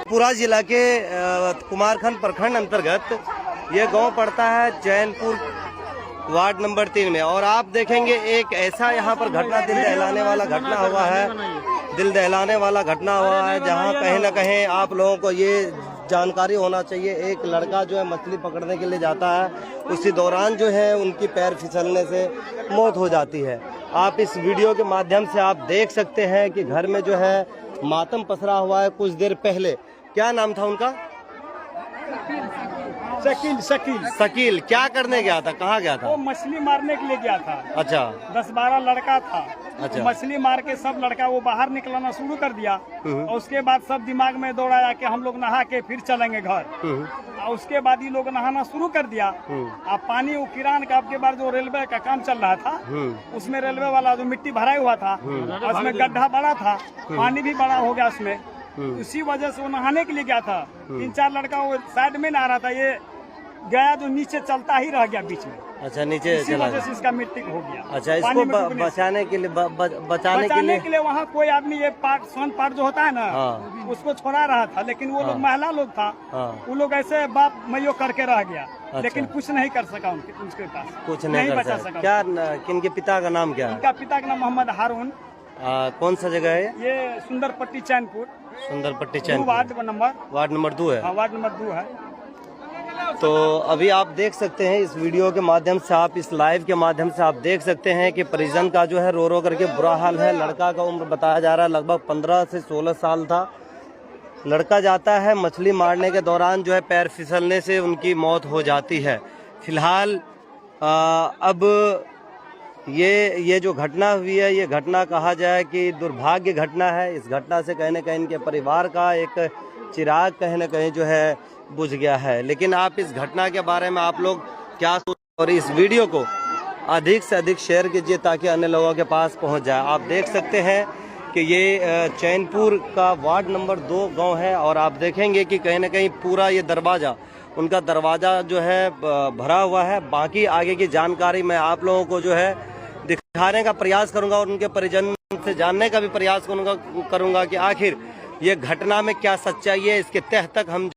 पूरा जिला के कुमारखंड प्रखंड अंतर्गत ये गांव पड़ता है चैनपुर वार्ड नंबर 3 में। और आप देखेंगे एक ऐसा यहाँ पर घटना दिल दहलाने वाला घटना हुआ है, जहाँ कहीं न कहीं आप लोगों को ये जानकारी होना चाहिए। एक लड़का जो है मछली पकड़ने के लिए जाता है, उसी दौरान जो है उनकी पैर फिसलने से मौत हो जाती है। आप इस वीडियो के माध्यम से आप देख सकते हैं कि घर में जो है मातम पसरा हुआ है। कुछ देर पहले, क्या नाम था उनका? शकील। क्या करने गया था, कहाँ गया था? वो मछली मारने के लिए गया था। अच्छा। 10-12 लड़का था। अच्छा। मछली मार के सब लड़का वो बाहर निकलना शुरू कर दिया और उसके बाद सब दिमाग में दौड़ाया कि हम लोग नहा के फिर चलेंगे घर। और उसके बाद ये लोग नहाना शुरू कर दिया। अब पानी वो किरान का आपके बाद जो रेलवे का काम चल रहा था, उसमें रेलवे वाला जो मिट्टी भरा हुआ था, उसमें गड्ढा बड़ा था, पानी भी बड़ा हो गया उसमें। उसी वजह से वो नहाने के लिए गया था। 3-4 लड़का वो साइड में नहा रहा था, ये गया तो नीचे चलता ही रह गया बीच में। अच्छा, नीचे इसी वजह से इसका मृत्यु हो गया। अच्छा, इसको बचाने के लिए वहाँ कोई आदमी ये पार्ट जो होता है ना, उसको छोड़ा रहा था, लेकिन वो लोग महिला लोग था, वो लोग ऐसे बाप मैयो करके रह गया। लेकिन कुछ नहीं कर सका उसके पास, कुछ नहीं बचा सका। क्या किनके पिता का नाम क्या है? इनका पिता का नाम मोहम्मद हारून। कौन सा जगह है ये? सुंदरपट्टी चैनपुर। वार्ड नंबर 2 है। वार्ड नंबर 2 है। तो अभी आप देख सकते हैं इस वीडियो के माध्यम से, आप इस लाइव के माध्यम से आप देख सकते हैं कि परिजन का जो है रो रो करके बुरा हाल है। लड़का का उम्र बताया जा रहा है लगभग 15 से 16 साल था। लड़का जाता है मछली मारने के दौरान जो है पैर फिसलने से उनकी मौत हो जाती है। फिलहाल अब ये जो घटना हुई है, ये घटना कहा जाए कि दुर्भाग्य घटना है। इस घटना से कहीं न कहीं इनके परिवार का एक चिराग कहीं न कहीं जो है बुझ गया है। लेकिन आप इस घटना के बारे में आप लोग क्या सोच, और इस वीडियो को अधिक से अधिक शेयर कीजिए ताकि अन्य लोगों के पास पहुंच जाए। आप देख सकते हैं कि ये चैनपुर का वार्ड नंबर 2 गांव है और आप देखेंगे कि कहीं न कहीं पूरा ये दरवाज़ा, उनका दरवाज़ा जो है भरा हुआ है। बाकी आगे की जानकारी मैं आप लोगों को जो है दिखाने का प्रयास करूंगा और उनके परिजन से जानने का भी प्रयास करूंगा कि आखिर ये घटना में क्या सच्चाई है। इसके तह तक हम